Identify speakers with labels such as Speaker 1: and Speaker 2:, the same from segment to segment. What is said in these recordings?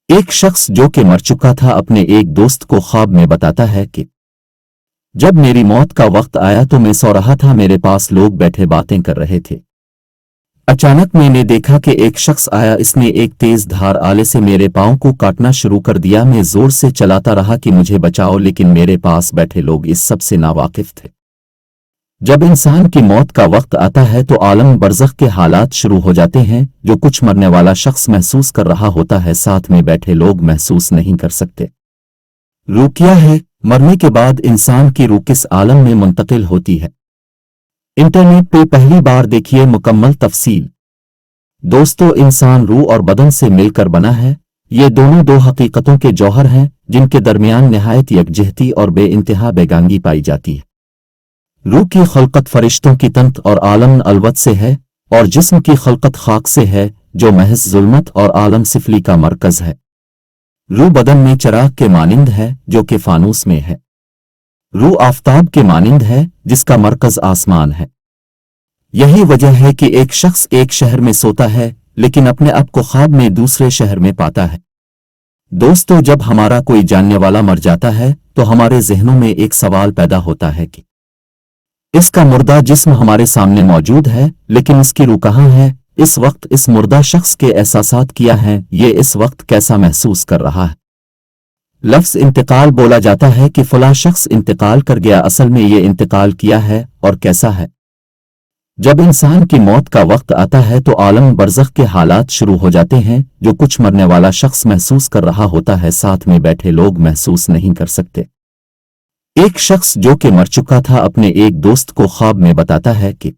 Speaker 1: ایک شخص جو کہ مر چکا تھا اپنے ایک دوست کو خواب میں بتاتا ہے کہ جب میری موت کا وقت آیا تو میں سو رہا تھا، میرے پاس لوگ بیٹھے باتیں کر رہے تھے۔ اچانک میں نے دیکھا کہ ایک شخص آیا، اس نے ایک تیز دھار آلے سے میرے پاؤں کو کاٹنا شروع کر دیا۔ میں زور سے چلاتا رہا کہ مجھے بچاؤ، لیکن میرے پاس بیٹھے لوگ اس سب سے ناواقف تھے۔ جب انسان کی موت کا وقت آتا ہے تو عالم برزخ کے حالات شروع ہو جاتے ہیں جو کچھ مرنے والا شخص محسوس کر رہا ہوتا ہے، ساتھ میں بیٹھے لوگ محسوس نہیں کر سکتے۔ روح کیا ہے؟ مرنے کے بعد انسان کی روح کس عالم میں منتقل ہوتی ہے؟ انٹرنیٹ پہ پہلی بار دیکھیے مکمل تفصیل۔ دوستو، انسان روح اور بدن سے مل کر بنا ہے۔ یہ دونوں دو حقیقتوں کے جوہر ہیں جن کے درمیان نہایت یکجہتی اور بے انتہا بیگانگی پائی جاتی ہے۔ روح کی خلقت فرشتوں کی تنت اور عالم الوت سے ہے، اور جسم کی خلقت خاک سے ہے جو محض ظلمت اور عالم سفلی کا مرکز ہے۔ روح بدن میں چراغ کے مانند ہے جو کہ فانوس میں ہے۔ روح آفتاب کے مانند ہے جس کا مرکز آسمان ہے۔ یہی وجہ ہے کہ ایک شخص ایک شہر میں سوتا ہے لیکن اپنے آپ کو خواب میں دوسرے شہر میں پاتا ہے۔ دوستو، جب ہمارا کوئی جاننے والا مر جاتا ہے تو ہمارے ذہنوں میں ایک سوال پیدا ہوتا ہے کہ اس کا مردہ جسم ہمارے سامنے موجود ہے، لیکن اس کی روح کہاں ہے؟ اس وقت اس مردہ شخص کے احساسات کیا ہیں؟ یہ اس وقت کیسا محسوس کر رہا ہے؟ لفظ انتقال بولا جاتا ہے کہ فلاں شخص انتقال کر گیا، اصل میں یہ انتقال کیا ہے اور کیسا ہے؟ جب انسان کی موت کا وقت آتا ہے تو عالم برزخ کے حالات شروع ہو جاتے ہیں جو کچھ مرنے والا شخص محسوس کر رہا ہوتا ہے، ساتھ میں بیٹھے لوگ محسوس نہیں کر سکتے۔ ایک شخص جو کہ مر چکا تھا اپنے ایک دوست کو خواب میں بتاتا ہے کہ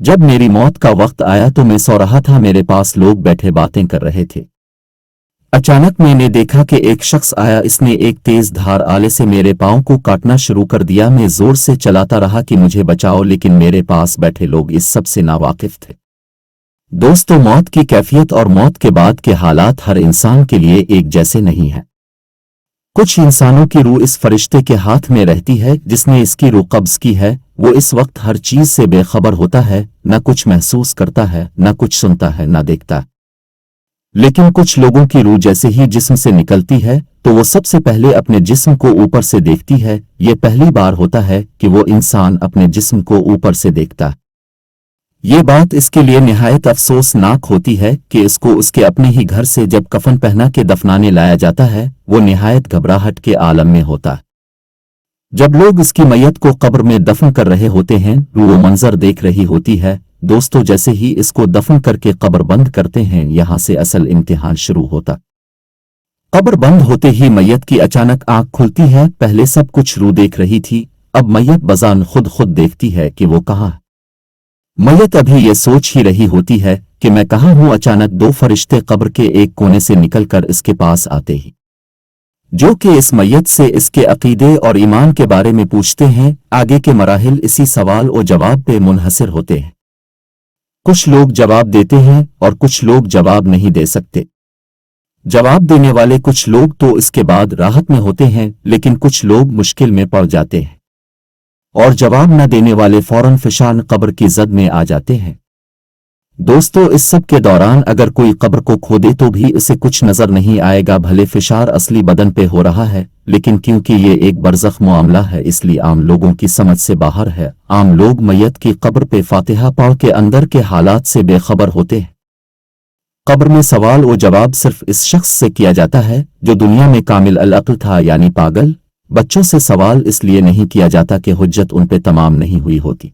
Speaker 1: جب میری موت کا وقت آیا تو میں سو رہا تھا، میرے پاس لوگ بیٹھے باتیں کر رہے تھے۔ اچانک میں نے دیکھا کہ ایک شخص آیا، اس نے ایک تیز دھار آلے سے میرے پاؤں کو کاٹنا شروع کر دیا۔ میں زور سے چلاتا رہا کہ مجھے بچاؤ، لیکن میرے پاس بیٹھے لوگ اس سب سے ناواقف تھے۔ دوستو، موت کی کیفیت اور موت کے بعد کے حالات ہر انسان کے لیے ایک جیسے نہیں ہیں۔ کچھ انسانوں کی روح اس فرشتے کے ہاتھ میں رہتی ہے جس نے اس کی روح قبض کی ہے، وہ اس وقت ہر چیز سے بے خبر ہوتا ہے، نہ کچھ محسوس کرتا ہے، نہ کچھ سنتا ہے، نہ دیکھتا ہے۔ لیکن کچھ لوگوں کی روح جیسے ہی جسم سے نکلتی ہے تو وہ سب سے پہلے اپنے جسم کو اوپر سے دیکھتی ہے۔ یہ پہلی بار ہوتا ہے کہ وہ انسان اپنے جسم کو اوپر سے دیکھتا ہے۔ یہ بات اس کے لیے نہایت افسوسناک ہوتی ہے کہ اس کو اس کے اپنے ہی گھر سے جب کفن پہنا کے دفنانے لایا جاتا ہے وہ نہایت گھبراہٹ کے عالم میں ہوتا ہے۔ جب لوگ اس کی میت کو قبر میں دفن کر رہے ہوتے ہیں، وہ منظر دیکھ رہی ہوتی ہے۔ دوستو، جیسے ہی اس کو دفن کر کے قبر بند کرتے ہیں، یہاں سے اصل امتحان شروع ہوتا۔ قبر بند ہوتے ہی میت کی اچانک آنکھ کھلتی ہے۔ پہلے سب کچھ روح دیکھ رہی تھی، اب میت بذان خود دیکھتی ہے کہ وہ کہاں ہے۔ میت ابھی یہ سوچ ہی رہی ہوتی ہے کہ میں کہاں ہوں، اچانک دو فرشتے قبر کے ایک کونے سے نکل کر اس کے پاس آتے ہی جو کہ اس میت سے اس کے عقیدے اور ایمان کے بارے میں پوچھتے ہیں۔ آگے کے مراحل اسی سوال و جواب پہ منحصر ہوتے ہیں۔ کچھ لوگ جواب دیتے ہیں اور کچھ لوگ جواب نہیں دے سکتے۔ جواب دینے والے کچھ لوگ تو اس کے بعد راحت میں ہوتے ہیں، لیکن کچھ لوگ مشکل میں پڑ جاتے ہیں، اور جواب نہ دینے والے فوراً فشان قبر کی زد میں آ جاتے ہیں۔ دوستو، اس سب کے دوران اگر کوئی قبر کو کھودے تو بھی اسے کچھ نظر نہیں آئے گا، بھلے فشار اصلی بدن پہ ہو رہا ہے، لیکن کیونکہ یہ ایک برزخ معاملہ ہے اس لیے عام لوگوں کی سمجھ سے باہر ہے۔ عام لوگ میت کی قبر پہ فاتحہ پڑھ کے اندر کے حالات سے بے خبر ہوتے ہیں۔ قبر میں سوال و جواب صرف اس شخص سے کیا جاتا ہے جو دنیا میں کامل العقل تھا، یعنی پاگل۔ بچوں سے سوال اس لیے نہیں کیا جاتا کہ حجت ان پہ تمام نہیں ہوئی ہوتی۔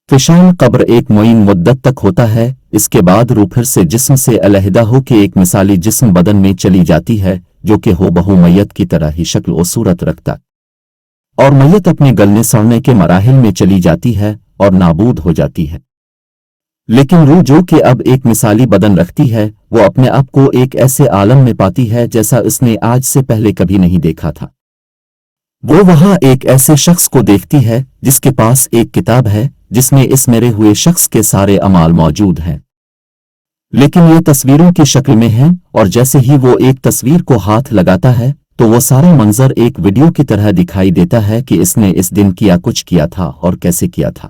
Speaker 1: فشان قبر ایک معین مدت تک ہوتا ہے، اس کے بعد روح پھر سے جسم سے علیحدہ ہو کے ایک مثالی جسم بدن میں چلی جاتی ہے جو کہ ہو بہو میت کی طرح ہی شکل و صورت رکھتا، اور میت اپنے گلنے سڑنے کے مراحل میں چلی جاتی ہے اور نابود ہو جاتی ہے۔ لیکن روح جو کہ اب ایک مثالی بدن رکھتی ہے، وہ اپنے آپ کو ایک ایسے عالم میں پاتی ہے جیسا اس نے آج سے پہلے کبھی نہیں دیکھا تھا۔ وہ وہاں ایک ایسے شخص کو دیکھتی ہے جس کے پاس ایک کتاب ہے جس میں اس مرے ہوئے شخص کے سارے اعمال موجود ہیں، لیکن یہ تصویروں کی شکل میں ہیں، اور جیسے ہی وہ ایک تصویر کو ہاتھ لگاتا ہے تو وہ سارا منظر ایک ویڈیو کی طرح دکھائی دیتا ہے کہ اس نے اس دن کیا کچھ کیا تھا اور کیسے کیا تھا۔